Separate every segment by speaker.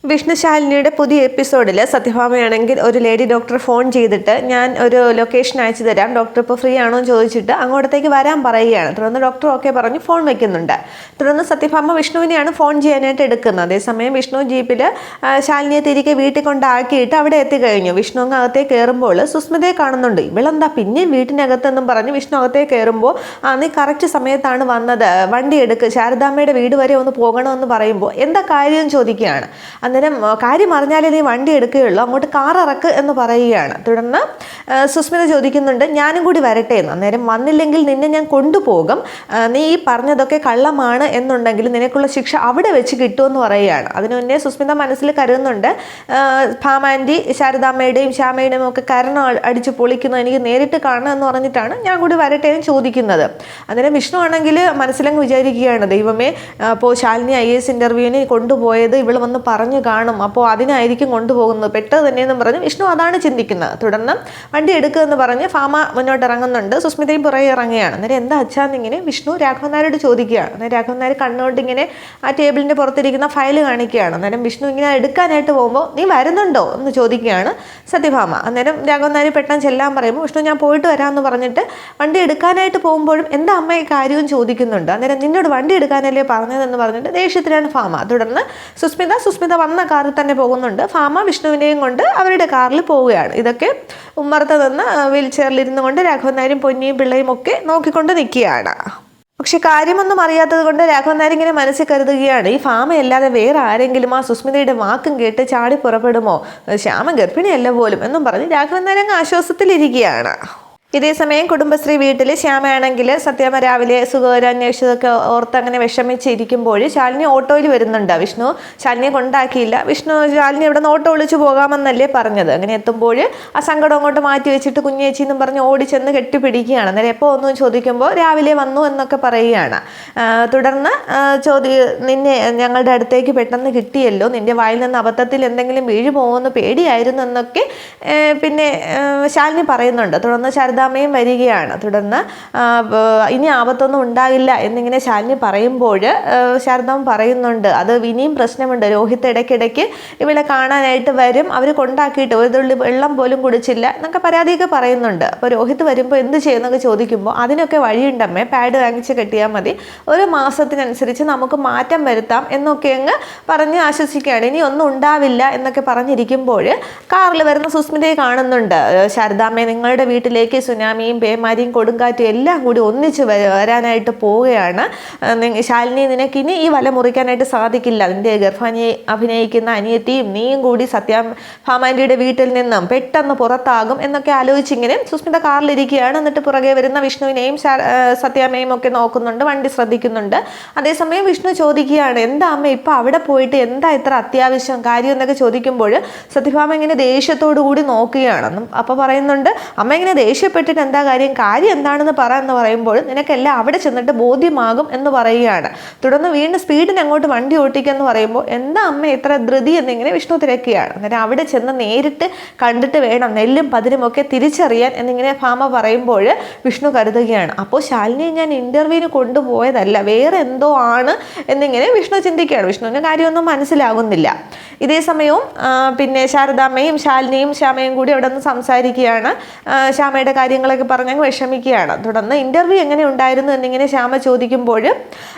Speaker 1: വിഷ്ണു ശാലിനിയുടെ പുതിയ എപ്പിസോഡിൽ സത്യഭാമയാണെങ്കിൽ ഒരു ലേഡി ഡോക്ടർ ഫോൺ ചെയ്തിട്ട് ഞാൻ ഒരു ലൊക്കേഷൻ അയച്ചു തരാം, ഡോക്ടർ ഇപ്പോൾ ഫ്രീ ആണോ എന്ന് ചോദിച്ചിട്ട് അങ്ങോട്ടേക്ക് വരാൻ പറയുകയാണ്. തുടർന്ന് ഡോക്ടർ ഓക്കെ പറഞ്ഞ് ഫോൺ വയ്ക്കുന്നുണ്ട്. തുടർന്ന് സത്യഭാമ വിഷ്ണുവിനെയാണ് ഫോൺ ചെയ്യാനായിട്ട് എടുക്കുന്നത്. അതേസമയം വിഷ്ണു ജീപ്പിൽ ശാലിനിയെ തിരികെ വീട്ടിൽ കൊണ്ടാക്കിയിട്ട് അവിടെ എത്തിക്കഴിഞ്ഞു. വിഷ്ണു അങ്ങ് അകത്തേക്ക് കയറുമ്പോൾ സുസ്മിതയെ കാണുന്നുണ്ട്. ഇവളെന്താ പിന്നെയും വീട്ടിനകത്തെന്നും പറഞ്ഞ് വിഷ്ണു അകത്തേക്ക് കയറുമ്പോൾ നീ കറക്റ്റ് സമയത്താണ് വന്നത്, വണ്ടി എടുക്ക്, ശാരദാമ്മയുടെ വീട് വരെ ഒന്ന് പോകണമെന്ന് പറയുമ്പോൾ എന്താ കാര്യം ചോദിക്കുകയാണ്. അന്നേരം കാര്യം അറിഞ്ഞാലേ നീ വണ്ടി എടുക്കുകയുള്ളൂ, അങ്ങോട്ട് കാർ ഇറക്ക് എന്ന് പറയുകയാണ്. തുടർന്ന് സുസ്മിത ചോദിക്കുന്നുണ്ട് ഞാനും കൂടി വരട്ടെ എന്ന്. അന്നേരം വന്നില്ലെങ്കിൽ നിന്നെ ഞാൻ കൊണ്ടുപോകും, നീ ഈ പറഞ്ഞതൊക്കെ കള്ളമാണ് എന്നുണ്ടെങ്കിൽ നിനക്കുള്ള ശിക്ഷ അവിടെ വെച്ച് കിട്ടുമെന്ന് പറയുകയാണ്. അതിനു മുന്നേ സുസ്മിത മനസ്സിൽ കരുതുന്നുണ്ട് ഭാമാൻറ്റി ശാരദാമ്മയുടെയും ശ്യാമയുടെയും ഒക്കെ കരണം അടിച്ച് പൊളിക്കുന്നു, എനിക്ക് നേരിട്ട് കാണണം എന്ന് പറഞ്ഞിട്ടാണ് ഞാൻ കൂടി വരട്ടെ എന്ന് ചോദിക്കുന്നത്. അന്നേരം വിഷ്ണു ആണെങ്കിൽ മനസ്സിലങ്ങ് വിചാരിക്കുകയാണ്, ദൈവമേ അപ്പോൾ ശാലിനി IAS ഇൻ്റർവ്യൂവിന് കൊണ്ടുപോയത് ഇവൾ വന്ന് പറഞ്ഞു കാണും, അപ്പോൾ അതിനായിരിക്കും കൊണ്ടുപോകുന്നത് പെട്ടത് തന്നെയെന്ന് പറഞ്ഞ് വിഷ്ണു അതാണ് ചിന്തിക്കുന്നത്. തുടർന്ന് വണ്ടി എടുക്കുക എന്ന് പറഞ്ഞ് ഭാമ മുന്നോട്ട് ഇറങ്ങുന്നുണ്ട്, സുസ്മിതയും പുറകെ ഇറങ്ങുകയാണ്. അന്നേരം എന്താ അച്ഛാന്നിങ്ങനെ വിഷ്ണു രാഘവൻ നായരോട് ചോദിക്കുകയാണ്. അന്നേരം രാഘവൻ നായർ കണ്ണുകൊണ്ട് ഇങ്ങനെ ആ ടേബിളിൻ്റെ പുറത്തിരിക്കുന്ന ഫയൽ കാണിക്കുകയാണ്. അന്നേരം വിഷ്ണു ഇങ്ങനെ എടുക്കാനായിട്ട് പോകുമ്പോൾ നീ വരുന്നുണ്ടോ എന്ന് ചോദിക്കുകയാണ് സത്യഭാമ. അന്നേരം രാഘവൻ നായർ പെട്ടെന്ന് ചെല്ലാൻ പറയുമ്പോൾ വിഷ്ണു ഞാൻ പോയിട്ട് വരാമെന്ന് പറഞ്ഞിട്ട് വണ്ടി എടുക്കാനായിട്ട് പോകുമ്പോഴും എന്താ അമ്മയെ കാര്യവും ചോദിക്കുന്നുണ്ട്. അന്നേരം നിന്നോട് വണ്ടി എടുക്കാനല്ലേ പറഞ്ഞതെന്ന് പറഞ്ഞിട്ട് ദേഷ്യത്തിലാണ് ഭാമ. തുടർന്ന് സുസ്മിത വന്ന കാറിൽ തന്നെ പോകുന്നുണ്ട്. ഭാമ വിഷ്ണുവിനെയും കൊണ്ട് അവരുടെ കാറിൽ പോവുകയാണ്. ഇതൊക്കെ ഉമ്മറത്ത് നിന്ന് വീൽ ചെയറിലിരുന്നു കൊണ്ട് രാഘവൻ നായരും പൊന്നിയും പിള്ളയും ഒക്കെ നോക്കിക്കൊണ്ട് നിൽക്കുകയാണ്. പക്ഷെ കാര്യമൊന്നും അറിയാത്തത് കൊണ്ട് രാഘവൻ നായർ ഇങ്ങനെ മനസ്സിൽ കരുതുകയാണ്, ഈ ഭാമയല്ലാതെ വേറെ ആരെങ്കിലും ആ സുസ്മിതയുടെ വാക്കും കേട്ട് ചാടി പുറപ്പെടുമോ, ശ്യാമ ഗർഭിണിയല്ല പോലും എന്നും പറഞ്ഞ് രാഘവൻ നായർ അങ്ങ് ആശ്വാസത്തിലിരിക്കുകയാണ്. ഇതേസമയം കുടുംബശ്രീ വീട്ടിൽ ശ്യാമയാണെങ്കിൽ സത്യാമ്മ രാവിലെ സുഖകരം അന്വേഷിച്ചതൊക്കെ ഓർത്ത് അങ്ങനെ വിഷമിച്ചിരിക്കുമ്പോൾ ശാലിനി ഓട്ടോയിൽ വരുന്നുണ്ട്. വിഷ്ണു ശാലിനിയെ കൊണ്ടാക്കിയില്ല. ശാലിനി ഇവിടെ നിന്ന് ഓട്ടോ വിളിച്ച് പോകാമെന്നല്ലേ പറഞ്ഞത്. അങ്ങനെ എത്തുമ്പോൾ ആ സങ്കടം അങ്ങോട്ട് മാറ്റി വെച്ചിട്ട് കുഞ്ഞേച്ചി എന്നും പറഞ്ഞ് ഓടിച്ചെന്ന് കെട്ടിപ്പിടിക്കുകയാണ്. അന്നേരം എപ്പോൾ ഒന്നും ചോദിക്കുമ്പോൾ രാവിലെ വന്നു എന്നൊക്കെ പറയുകയാണ്. തുടർന്ന് നിന്നെ ഞങ്ങളുടെ അടുത്തേക്ക് പെട്ടെന്ന് കിട്ടിയല്ലോ, നിന്റെ വായിൽ നിന്ന് അബദ്ധത്തിൽ എന്തെങ്കിലും വീഴു പോകുമെന്ന് പേടിയായിരുന്നു എന്നൊക്കെ പിന്നെ ശാലിനി പറയുന്നുണ്ട്. തുടർന്ന് ശാരദാമ്മയും വരികയാണ്. തുടർന്ന് ഇനി ആപത്തൊന്നും ഉണ്ടാകില്ല എന്നിങ്ങനെ ശാലിനി പറയുമ്പോൾ ശാരദാമ്മ പറയുന്നുണ്ട് അത് ഇനിയും പ്രശ്നമുണ്ട്, രോഹിത് ഇടയ്ക്കിടയ്ക്ക് ഇവിടെ കാണാനായിട്ട് വരും, അവർ കൊണ്ടാക്കിയിട്ട് ഒരു തുള്ളി വെള്ളം പോലും കുടിച്ചില്ല എന്നൊക്കെ പരാതിയൊക്കെ പറയുന്നുണ്ട്. അപ്പോൾ രോഹിത് വരുമ്പോൾ എന്ത് ചെയ്യുന്നൊക്കെ ചോദിക്കുമ്പോൾ അതിനൊക്കെ വഴിയുണ്ടമ്മേ, പാഡ് വാങ്ങിച്ച് കെട്ടിയാൽ മതി, ഒരു മാസത്തിനനുസരിച്ച് നമുക്ക് മാറ്റം വരുത്താം എന്നൊക്കെ അങ്ങ് പറഞ്ഞ് ആശ്വസിക്കുകയാണ്. ഇനി ഒന്നും ഉണ്ടാവില്ല എന്നൊക്കെ പറഞ്ഞിരിക്കുമ്പോൾ കാറിൽ വരുന്ന സുസ്മിതയെ കാണുന്നുണ്ട്. ശാരദാമ്മയെ നിങ്ങളുടെ വീട്ടിലേക്ക് സുനാമിയും പേമാരിയും കൊടുങ്കാറ്റും എല്ലാം കൂടി ഒന്നിച്ച് വരാനായിട്ട് പോവുകയാണ്. ശാലിനി നിനക്കിനി ഈ വല മുറിക്കാനായിട്ട് സാധിക്കില്ല, നിന്റെ ഗർഭാനിയെ അഭിനയിക്കുന്ന അനിയത്തിയും നീയും കൂടി ഭാമാൻറ്റിയുടെ വീട്ടിൽ നിന്നും പെട്ടെന്ന് പുറത്താകും എന്നൊക്കെ ആലോചിച്ചിങ്ങനെ സുസ്മിത കാറിലിരിക്കുകയാണ്. എന്നിട്ട് പുറകെ വരുന്ന വിഷ്ണുവിനെയും സത്യാമ്മയും ഒക്കെ നോക്കുന്നുണ്ട്, വണ്ടി ശ്രദ്ധിക്കുന്നുണ്ട്. അതേസമയം വിഷ്ണു ചോദിക്കുകയാണ് എന്താ അമ്മ ഇപ്പം അവിടെ പോയിട്ട് എന്താ ഇത്ര അത്യാവശ്യം കാര്യം എന്നൊക്കെ ചോദിക്കുമ്പോൾ സത്യഭാമ ഇങ്ങനെ ദേഷ്യത്തോടു കൂടി നോക്കുകയാണ്. അപ്പോൾ പറയുന്നുണ്ട് അമ്മ ഇങ്ങനെ ദേഷ്യപ്പെട്ടിട്ട് എന്താ കാര്യം എന്താണെന്ന് എന്ന് പറയുമ്പോൾ നിനക്കെല്ലാം അവിടെ ചെന്നിട്ട് ബോധ്യമാകും എന്ന് പറയുകയാണ്. തുടർന്ന് വീണ്ടും സ്പീഡിന് അങ്ങോട്ട് വണ്ടി ഓട്ടിക്കെന്ന് പറയുമ്പോൾ എന്താ അമ്മ ഇത്ര ധൃതി എന്നിങ്ങനെ വിഷ്ണു തിരക്കുകയാണ്. അന്നേരം അവിടെ ചെന്ന് നേരിട്ട് കണ്ടിട്ട് വേണം നെല്ലും പതിരും ഒക്കെ തിരിച്ചറിയാൻ എന്നിങ്ങനെ ഭാമ പറയുമ്പോൾ വിഷ്ണു കരുതുകയാണ് അപ്പോൾ ശാലിനിയെ ഞാൻ ഇന്റർവ്യൂവിന് കൊണ്ടുപോയതല്ല, വേറെ എന്തോ ആണ് എന്നിങ്ങനെ വിഷ്ണു ചിന്തിക്കുകയാണ്. വിഷ്ണുവിന് കാര്യമൊന്നും മനസ്സിലാകുന്നില്ല. ഇതേ സമയവും പിന്നെ ശാരദാമ്മയും ശാലിനിയും ശ്യാമയും കൂടി അവിടെ നിന്ന് സംസാരിക്കുകയാണ്. ശ്യാമയുടെ കാര്യങ്ങളൊക്കെ പറഞ്ഞങ്ങ് വിഷമിക്കുകയാണ്. തുടർന്ന് ഇൻ്റർവ്യൂ എങ്ങനെ ഉണ്ടായിരുന്നു എന്നിങ്ങനെ ശ്യാമ ചോദിക്കുമ്പോൾ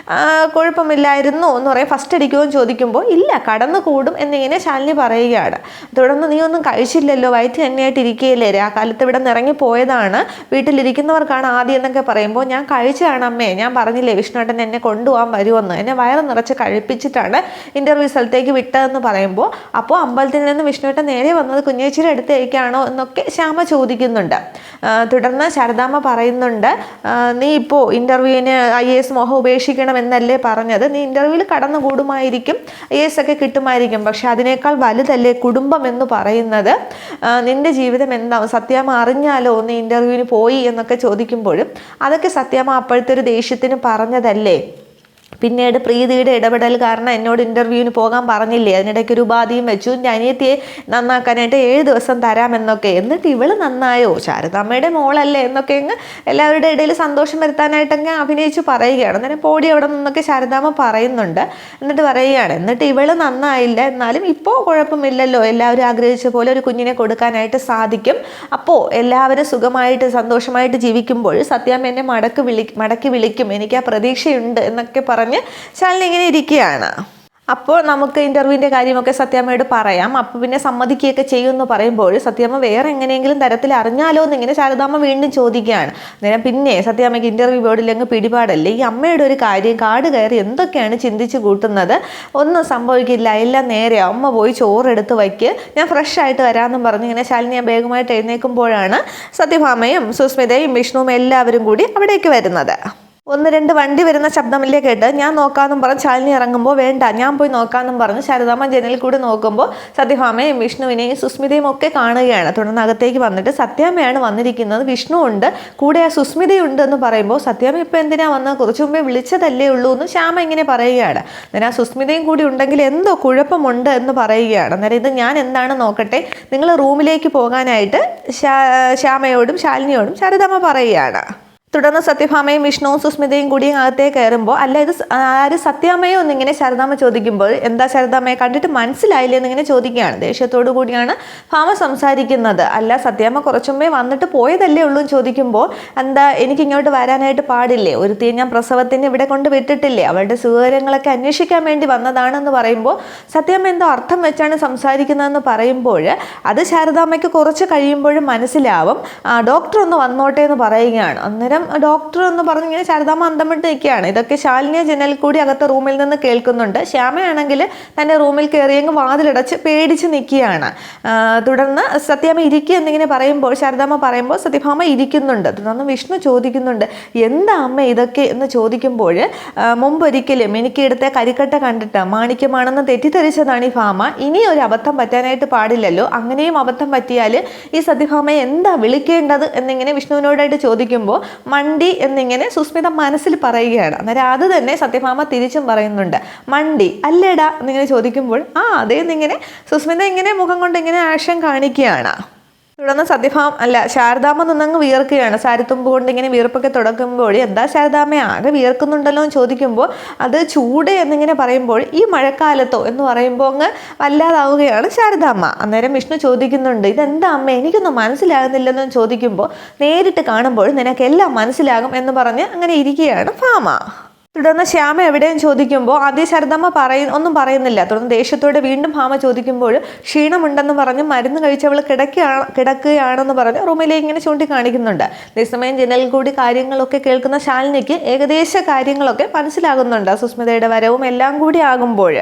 Speaker 1: കുഴപ്പമില്ലായിരുന്നു എന്ന് പറയും. ഫസ്റ്റ് അടിക്കുമെന്ന് ചോദിക്കുമ്പോൾ ഇല്ല കടന്നു കൂടും എന്നിങ്ങനെ ശാലിനി പറയുകയാണ്. തുടർന്ന് നീ ഒന്നും കഴിച്ചില്ലല്ലോ, വയറ്റിൽ എണ്ണയായിട്ട് ഇരിക്കുകയല്ലേ, ആ കാലത്ത് ഇവിടെ നിന്ന് ഇറങ്ങിപ്പോയതാണ്, വീട്ടിലിരിക്കുന്നവർക്കാണ് ആദ്യം എന്നൊക്കെ പറയുമ്പോൾ ഞാൻ കഴിച്ചതാണ് അമ്മേ, ഞാൻ പറഞ്ഞില്ലേ വിഷ്ണുവേട്ടൻ എന്നെ കൊണ്ടുപോകാൻ വരുമെന്ന്, എന്നെ വയറ് നിറച്ച് കഴിപ്പിച്ചിട്ടാണ് ഇൻ്റർവ്യൂ സ്ഥലത്തേക്ക് വിട്ടതെന്ന് പറയുമ്പോൾ അപ്പോൾ അമ്പലത്തിൽ നിന്ന് വിഷ്ണുവേട്ടൻ നേരെ വന്നത് കുഞ്ഞേച്ചിയുടെ അടുത്തേക്കാണോ എന്നൊക്കെ ശ്യാമ ചോദിക്കുന്നുണ്ട്. തുടർന്ന് ശാരദാമ്മ പറയുന്നുണ്ട് നീ ഇപ്പോൾ ഇൻ്റർവ്യൂവിന് IAS മോഹം ഉപേക്ഷിക്കണം എന്നല്ലേ പറഞ്ഞത്, നീ ഇൻ്റർവ്യൂവിൽ കടന്നുകൂടുമായിരിക്കും, IAS ഒക്കെ കിട്ടുമായിരിക്കും, പക്ഷെ അതിനേക്കാൾ വലുതല്ലേ കുടുംബം എന്ന് പറയുന്നത്, നിന്റെ ജീവിതം എന്താവും, സത്യാമ്മ അറിഞ്ഞാലോ നീ ഇൻ്റർവ്യൂവിന് പോയി എന്നൊക്കെ ചോദിക്കുമ്പോഴും അതൊക്കെ സത്യാമ്മ അപ്പോഴത്തെ ഒരു ദേഷ്യത്തിന് പറഞ്ഞതല്ലേ, പിന്നീട് പ്രീതിയുടെ ഇടപെടൽ കാരണം എന്നോട് ഇൻ്റർവ്യൂവിന് പോകാൻ പറഞ്ഞില്ലേ, അതിനിടയ്ക്ക് ഒരു ഉപാധിയും വെച്ചു, എൻ്റെ അനിയത്തിയെ നന്നാക്കാനായിട്ട് 7 ദിവസം തരാമെന്നൊക്കെ. എന്നിട്ട് ഇവള് നന്നായോ, ശാരദാമ്മയുടെ മോളല്ലേ എന്നൊക്കെ അങ്ങ് എല്ലാവരുടെ ഇടയിൽ സന്തോഷം വരുത്താനായിട്ടങ്ങ് അഭിനയിച്ച് പറയുകയാണ്. അന്നേരം പോടി അവിടെ നിന്നൊക്കെ ശാരദാമ്മ പറയുന്നുണ്ട്. എന്നിട്ട് പറയുകയാണ്, എന്നിട്ട് ഇവള് നന്നായില്ല, എന്നാലും ഇപ്പോൾ കുഴപ്പമില്ലല്ലോ, എല്ലാവരും ആഗ്രഹിച്ച പോലെ ഒരു കുഞ്ഞിനെ കൊടുക്കാനായിട്ട് സാധിക്കും. അപ്പോൾ എല്ലാവരും സുഖമായിട്ട് സന്തോഷമായിട്ട് ജീവിക്കുമ്പോൾ സത്യാമ്മ എന്നെ മടക്കി വിളിക്കും, എനിക്ക് ആ പ്രതീക്ഷയുണ്ട് എന്നൊക്കെ പറഞ്ഞ് ശാലിനി ഇങ്ങനെ ഇരിക്കുകയാണ്. അപ്പോൾ നമുക്ക് ഇൻ്റർവ്യൂവിൻ്റെ കാര്യമൊക്കെ സത്യാമ്മയോട് പറയാം, അപ്പോൾ പിന്നെ സമ്മതിക്കുകയൊക്കെ ചെയ്യുമെന്ന് പറയുമ്പോൾ സത്യാമ്മ വേറെ എങ്ങനെയെങ്കിലും തരത്തിൽ അറിഞ്ഞാലോ എന്നിങ്ങനെ ശാരദാമ്മ വീണ്ടും ചോദിക്കുകയാണ്. അന്നേരം പിന്നെ സത്യാമ്മയ്ക്ക് ഇൻ്റർവ്യൂ ബോർഡിലങ്ങ് പിടിപാടല്ലേ, ഈ അമ്മയുടെ ഒരു കാര്യം കാട് കയറി എന്തൊക്കെയാണ് ചിന്തിച്ച് കൂട്ടുന്നത്, ഒന്നും സംഭവിക്കില്ല, എല്ലാം നേരെ, അമ്മ പോയി ചോറെടുത്ത് വയ്ക്ക്, ഞാൻ ഫ്രഷ് ആയിട്ട് വരാമെന്നും പറഞ്ഞ് ഇങ്ങനെ ശാലിനി വേഗമായിട്ട് എഴുന്നേൽക്കുമ്പോഴാണ് സത്യഭാമയും സുസ്മിതയും വിഷ്ണുവും എല്ലാവരും കൂടി അവിടേക്ക് വരുന്നത്. 1-2 വണ്ടി വരുന്ന ശബ്ദമില്ലേ കേട്ട് ഞാൻ നോക്കാമെന്നും പറഞ്ഞ് ശാലിനി ഇറങ്ങുമ്പോൾ വേണ്ട ഞാൻ പോയി നോക്കാമെന്നും പറഞ്ഞ് ശാരദാമ്മ ജനലിൽ കൂടി നോക്കുമ്പോൾ സത്യഭാമയും വിഷ്ണുവിനെയും സുസ്മിതയും ഒക്കെ കാണുകയാണ്. തുടർന്ന് അകത്തേക്ക് വന്നിട്ട് സത്യാമ്മയാണ് വന്നിരിക്കുന്നത്, വിഷ്ണു ഉണ്ട്, കൂടെ ആ സുസ്മിതയുണ്ട് എന്ന് പറയുമ്പോൾ സത്യാമ്മ ഇപ്പോൾ എന്തിനാ വന്നത്, കുറച്ചു മുമ്പേ വിളിച്ചതല്ലേ ഉള്ളൂ എന്ന് ശ്യാമ ഇങ്ങനെ പറയുകയാണ്. അന്നേരം ആ സുസ്മിതയും കൂടി ഉണ്ടെങ്കിൽ എന്തോ കുഴപ്പമുണ്ട് എന്ന് പറയുകയാണ്. അന്നേരം ഇത് ഞാൻ എന്താണ് നോക്കട്ടെ, നിങ്ങൾ റൂമിലേക്ക് പോകാനായിട്ട് ശ്യാമയോടും ശാലിനിയോടും ശാരദാമ്മ പറയുകയാണ്. തുടർന്ന് സത്യഭാമയും വിഷ്ണുവും സുസ്മിതയും കൂടി അകത്തേക്ക് കയറുമ്പോൾ അല്ല ഇത് ആര് സത്യാമ്മയോ എന്നിങ്ങനെ ശാരദാമ്മ ചോദിക്കുമ്പോൾ എന്താ ശാരദാമ്മയെ കണ്ടിട്ട് മനസ്സിലായില്ലേ എന്നിങ്ങനെ ചോദിക്കുകയാണ്. ദേഷ്യത്തോടു കൂടിയാണ് ഭാമ സംസാരിക്കുന്നത്. അല്ല സത്യാമ്മ കുറച്ചുമ്പേ വന്നിട്ട് പോയതല്ലേ ഉള്ളൂ എന്ന് ചോദിക്കുമ്പോൾ എന്താ എനിക്ക് ഇങ്ങോട്ട് വരാനായിട്ട് പാടില്ലേ, ഒരുത്തിയെ ഞാൻ പ്രസവത്തിന് ഇവിടെ കൊണ്ട് വിട്ടിട്ടില്ലേ, അവളുടെ സുഖകരങ്ങളൊക്കെ അന്വേഷിക്കാൻ വേണ്ടി വന്നതാണെന്ന് പറയുമ്പോൾ സത്യാമ്മ എന്തോ അർത്ഥം വെച്ചാണ് സംസാരിക്കുന്നതെന്ന് പറയുമ്പോൾ അത് ശാരദാമ്മയ്ക്ക് കുറച്ച് കഴിയുമ്പോഴും മനസ്സിലാവും. ഡോക്ടർ ഒന്ന് വന്നോട്ടെ എന്ന് പറയുകയാണ്. അന്നേരം ഡോക്ടർ എന്ന് പറഞ്ഞ് ഇങ്ങനെ ശാരദാമ്മ അന്തമിട്ട് നിൽക്കുകയാണ്. ഇതൊക്കെ ശാലിനിയെ ജനൽ കൂടി അകത്ത് റൂമിൽ നിന്ന് കേൾക്കുന്നുണ്ട്. ശ്യാമയാണെങ്കിൽ തൻ്റെ റൂമിൽ കയറിയെങ്കിൽ വാതിലടച്ച് പേടിച്ച് നിൽക്കുകയാണ്. തുടർന്ന് സത്യാമ്മ ഇരിക്കുക എന്നിങ്ങനെ പറയുമ്പോൾ ശാരദാമ്മ പറയുമ്പോൾ സത്യഭാമ ഇരിക്കുന്നുണ്ട്. തുടർന്ന് വിഷ്ണു ചോദിക്കുന്നുണ്ട് എന്താ അമ്മ ഇതൊക്കെ എന്ന് ചോദിക്കുമ്പോൾ മുമ്പൊരിക്കലും എനിക്ക് എടുത്ത കരിക്കട്ട കണ്ടിട്ട് മാണിക്യമാണെന്ന് തെറ്റിദ്ധരിച്ചതാണ് ഈ ഭാമ, ഇനി ഒരു അബദ്ധം പറ്റാനായിട്ട് പാടില്ലല്ലോ, അങ്ങനെയും അബദ്ധം പറ്റിയാൽ ഈ സത്യഭാമയെ എന്താ വിളിക്കേണ്ടത് എന്നിങ്ങനെ വിഷ്ണുവിനോടായിട്ട് ചോദിക്കുമ്പോൾ മണ്ടി എന്നിങ്ങനെ സുസ്മിത മനസ്സിൽ പറയുകയാണ്. അന്നേരം അത് തന്നെ സത്യഭാമ തിരിച്ചും പറയുന്നുണ്ട്, മണ്ടി അല്ലേടാ എന്നിങ്ങനെ ചോദിക്കുമ്പോൾ അതേന്നിങ്ങനെ സുസ്മിത ഇങ്ങനെ മുഖം കൊണ്ട് ഇങ്ങനെ ആക്ഷൻ കാണിക്കുകയാണ്. തുടർന്ന് ശാരദാമ്മ നിന്നങ്ങ് വിയർക്കുകയാണ്. സാരിത്തുമ്പ് കൊണ്ട് ഇങ്ങനെ വിയർപ്പൊക്കെ തുടക്കുമ്പോൾ എന്താ ശാരദാമ്മ ആകെ വിയർക്കുന്നുണ്ടല്ലോ എന്ന് ചോദിക്കുമ്പോൾ അത് ചൂട് എന്നിങ്ങനെ പറയുമ്പോൾ ഈ മഴക്കാലത്തോ എന്ന് പറയുമ്പോൾ അങ്ങ് വല്ലാതാവുകയാണ് ശാരദാമ്മ. അന്നേരം വിഷ്ണു ചോദിക്കുന്നുണ്ട് ഇതെന്താ അമ്മ എനിക്കൊന്നും മനസ്സിലാകുന്നില്ലെന്ന് ചോദിക്കുമ്പോൾ നേരിട്ട് കാണുമ്പോൾ നിനക്കെല്ലാം മനസ്സിലാകും എന്ന് പറഞ്ഞ് അങ്ങനെ ഇരിക്കുകയാണ് ഭാമ. തുടർന്ന് ശ്യാമ എവിടെയും ചോദിക്കുമ്പോൾ ആദ്യം ശാരദാമ്മ ഒന്നും പറയുന്നില്ല. തുടർന്ന് ദേഷ്യത്തോടെ വീണ്ടും ഭാമ ചോദിക്കുമ്പോൾ ക്ഷീണമുണ്ടെന്ന് പറഞ്ഞ് മരുന്ന് കഴിച്ചവൾ കിടക്കുകയാണെന്ന് പറഞ്ഞ് റൂമിലേക്ക് ഇങ്ങനെ ചൂണ്ടിക്കാണിക്കുന്നുണ്ട്. അതേസമയം ജനലിൽ കൂടി കാര്യങ്ങളൊക്കെ കേൾക്കുന്ന ശാലിനിക്ക് ഏകദേശ കാര്യങ്ങളൊക്കെ മനസ്സിലാകുന്നുണ്ട്. സുസ്മിതയുടെ വരവും എല്ലാം കൂടി ആകുമ്പോൾ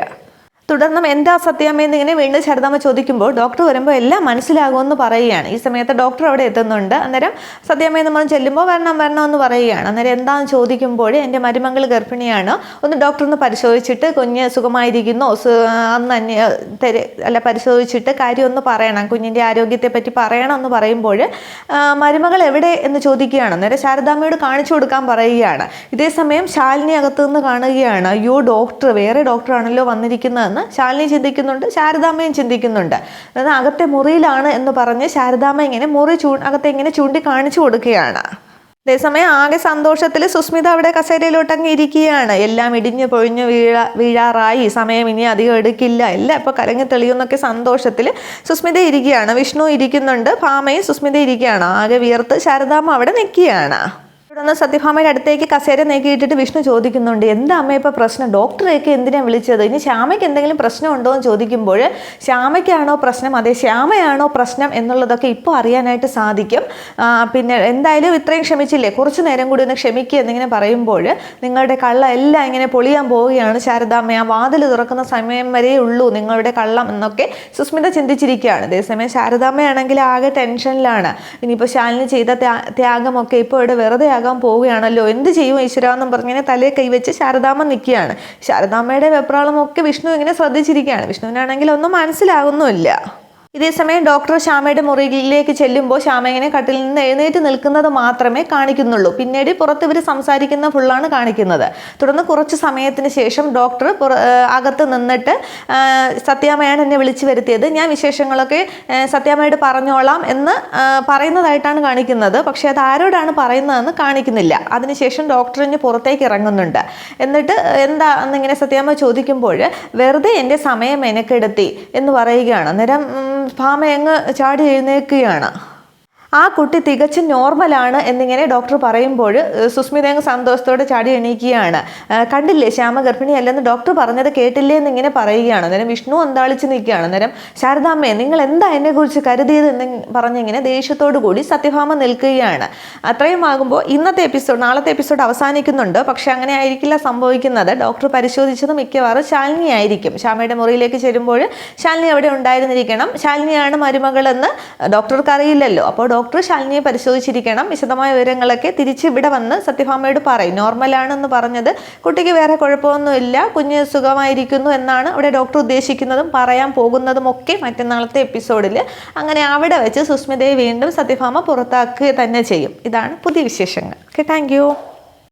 Speaker 1: തുടർന്നും എന്താ സത്യാമ്മയെന്ന് ഇങ്ങനെ വീണ്ടും ശാരദാമ്മ ചോദിക്കുമ്പോൾ ഡോക്ടർ വരുമ്പോൾ എല്ലാം മനസ്സിലാകുമെന്ന് പറയുകയാണ്. ഈ സമയത്ത് ഡോക്ടർ അവിടെ എത്തുന്നുണ്ട്. അന്നേരം സത്യാമ്മയെന്ന് പറഞ്ഞ് ചെല്ലുമ്പോൾ വരണം എന്ന് പറയുകയാണ്. അന്നേരം എന്താണെന്ന് ചോദിക്കുമ്പോൾ എൻ്റെ മരുമകൾ ഗർഭിണിയാണ്, ഒന്ന് ഡോക്ടർ ഒന്ന് പരിശോധിച്ചിട്ട് കുഞ്ഞ് സുഖമായിരിക്കുന്നോ അന്ന് പരിശോധിച്ചിട്ട് കാര്യം ഒന്ന് പറയണം, കുഞ്ഞിൻ്റെ ആരോഗ്യത്തെ പറ്റി പറയണം എന്ന് പറയുമ്പോൾ മരുമകൾ എവിടെ എന്ന് ചോദിക്കുകയാണ്. അന്നേരം ശാരദാമ്മയോട് കാണിച്ചു കൊടുക്കാൻ പറയുകയാണ്. ഇതേസമയം ശാലിനി അകത്തുനിന്ന് കാണുകയാണ്, അയ്യോ ഡോക്ടർ വേറെ ഡോക്ടറാണല്ലോ വന്നിരിക്കുന്നതെന്ന് ശാലിനി ചിന്തിക്കുന്നുണ്ട്, ശാരദാമ്മയും ചിന്തിക്കുന്നുണ്ട്. അതായത് അകത്തെ മുറിയിലാണ് എന്ന് പറഞ്ഞ് ശാരദാമ്മ ഇങ്ങനെ അകത്തെ ഇങ്ങനെ ചൂണ്ടി കാണിച്ചു കൊടുക്കുകയാണ്. അതേസമയം ആകെ സന്തോഷത്തിൽ സുസ്മിത അവിടെ കസേരയിലോട്ടങ്ങ് ഇരിക്കുകയാണ്. എല്ലാം ഇടിഞ്ഞ് പൊഴിഞ്ഞ് വീഴാറായി, സമയം ഇനി അധികം എടുക്കില്ല, എല്ലാം ഇപ്പോൾ കലങ്ങി തെളിയുന്നൊക്കെ സന്തോഷത്തിൽ സുസ്മിത ഇരിക്കുകയാണ്. വിഷ്ണു ഇരിക്കുന്നുണ്ട്, ഭാമയും സുസ്മിത ഇരിക്കുകയാണ്. ആകെ വിയർത്ത് ശാരദാമ്മ അവിടെ നിൽക്കുകയാണ്. തുടർന്ന് സത്യഭാമയുടെ അടുത്തേക്ക് കസേര നീക്കിയിട്ടിട്ട് വിഷ്ണു ചോദിക്കുന്നുണ്ട് എന്താ അമ്മ ഇപ്പോൾ പ്രശ്നം, ഡോക്ടറെയൊക്കെ എന്തിനാണ് വിളിച്ചത്, ഇനി ശ്യാമയ്ക്ക് എന്തെങ്കിലും പ്രശ്നം ഉണ്ടോ എന്ന് ചോദിക്കുമ്പോൾ ശ്യാമയ്ക്കാണോ പ്രശ്നം അതെ ശ്യാമയാണോ പ്രശ്നം എന്നുള്ളതൊക്കെ ഇപ്പോൾ അറിയാനായിട്ട് സാധിക്കും. പിന്നെ എന്തായാലും ഇത്രയും ക്ഷമിച്ചില്ലേ, കുറച്ച് നേരം കൂടി ഒന്ന് ക്ഷമിക്കുക എന്നിങ്ങനെ പറയുമ്പോൾ നിങ്ങളുടെ കള്ള എല്ലാം ഇങ്ങനെ പൊളിയാൻ പോവുകയാണ് ശാരദാമ്മ, ആ വാതിൽ തുറക്കുന്ന സമയം വരേ ഉള്ളൂ നിങ്ങളുടെ കള്ളം എന്നൊക്കെ സുസ്മിത ചിന്തിച്ചിരിക്കുകയാണ്. അതേസമയം ശാരദാമ്മയാണെങ്കിൽ ആകെ ടെൻഷനിലാണ്. ഇനിയിപ്പോൾ ശാലിനി ചെയ്ത ത്യാഗമൊക്കെ ഇപ്പോൾ ഇവിടെ വെറുതെ ആകാൻ പോവുകയാണല്ലോ, എന്ത് ചെയ്യും ഈശ്വര എന്നും പറഞ്ഞിങ്ങനെ തലയെ കൈവച്ച് ശാരദാമ്മ നിൽക്കുകയാണ്. ശാരദാമ്മയുടെ വെപ്രാളമൊക്കെ വിഷ്ണു ഇങ്ങനെ ശ്രദ്ധിച്ചിരിക്കുകയാണ്. വിഷ്ണുവിനാണെങ്കിൽ ഒന്നും മനസ്സിലാകുന്നുമില്ല. ഇതേസമയം ഡോക്ടർ ശ്യാമയുടെ മുറിയിലേക്ക് ചെല്ലുമ്പോൾ ശ്യാമ ഇങ്ങനെ കട്ടിൽ നിന്ന് എഴുന്നേറ്റ് നിൽക്കുന്നത് മാത്രമേ കാണിക്കുന്നുള്ളൂ. പിന്നീട് പുറത്ത് ഇവർ സംസാരിക്കുന്ന ഫുള്ളാണ് കാണിക്കുന്നത്. തുടർന്ന് കുറച്ച് സമയത്തിന് ശേഷം ഡോക്ടർ അകത്ത് നിന്നിട്ട് സത്യാമ്മയാണ് എന്നെ വിളിച്ചു വരുത്തിയത്, ഞാൻ വിശേഷങ്ങളൊക്കെ സത്യാമ്മയോട് പറഞ്ഞോളാം എന്ന് പറയുന്നതായിട്ടാണ് കാണിക്കുന്നത്. പക്ഷേ അത് ആരോടാണ് പറയുന്നതെന്ന് കാണിക്കുന്നില്ല. അതിനുശേഷം ഡോക്ടറിന് പുറത്തേക്ക് ഇറങ്ങുന്നുണ്ട്. എന്നിട്ട് എന്താ എന്നിങ്ങനെ സത്യാമ്മ ചോദിക്കുമ്പോൾ വെറുതെ എൻ്റെ സമയം മെനക്കെടുത്തി എന്ന് പറയുകയാണ്. അന്നേരം ഭാമ അങ്ങ് ചാടി എഴുന്നേൽക്കുകയാണ്. ആ കുട്ടി തികച്ചും നോർമലാണ് എന്നിങ്ങനെ ഡോക്ടർ പറയുമ്പോൾ സുസ്മിത അങ്ങ് സന്തോഷത്തോടെ ചാടി എണീക്കുകയാണ്. കണ്ടില്ലേ ശ്യാമ ഗർഭിണിയല്ലെന്ന് ഡോക്ടർ പറഞ്ഞത് കേട്ടില്ലേ എന്നിങ്ങനെ പറയുകയാണ്. അന്നേരം വിഷ്ണു അന്താളിച്ച് നിൽക്കുകയാണ്. അന്നേരം ശാരദാമ്മേ നിങ്ങൾ എന്താ എന്നെക്കുറിച്ച് കരുതിയത് എന്ന് പറഞ്ഞിങ്ങനെ ദേഷ്യത്തോടു കൂടി സത്യഭാമ നിൽക്കുകയാണ്. അത്രയും ആകുമ്പോൾ നാളത്തെ എപ്പിസോഡ് അവസാനിക്കുന്നുണ്ട്. പക്ഷെ അങ്ങനെ ആയിരിക്കില്ല സംഭവിക്കുന്നത്. ഡോക്ടർ പരിശോധിച്ചത് മിക്കവാറും ശാലിനി ആയിരിക്കും. ശ്യാമയുടെ മുറിയിലേക്ക് ചെല്ലുമ്പോൾ ശാലിനി അവിടെ ഉണ്ടായിരുന്നിരിക്കണം. ശാലിനിയാണ് മരുമകളെന്ന് ഡോക്ടർക്ക് അറിയില്ലല്ലോ. അപ്പോൾ ഡോക്ടർ ശാലിനിയെ പരിശോധിച്ചിരിക്കണം. വിശദമായ വിവരങ്ങളൊക്കെ തിരിച്ച് ഇവിടെ വന്ന് സത്യഭാമയോട് പറയും. നോർമലാണെന്ന് പറഞ്ഞത് കുട്ടിക്ക് വേറെ കുഴപ്പമൊന്നുമില്ല, കുഞ്ഞ് സുഖമായിരിക്കുന്നു എന്നാണ് അവിടെ ഡോക്ടർ ഉദ്ദേശിക്കുന്നതും പറയാൻ പോകുന്നതും ഒക്കെ മറ്റന്നാളത്തെ എപ്പിസോഡിൽ. അങ്ങനെ അവിടെ വെച്ച് സുസ്മിതയെ വീണ്ടും സത്യഭാമ പുറത്താക്കുക തന്നെ ചെയ്യും. ഇതാണ് പുതിയ വിശേഷങ്ങൾ. Okay, thank you.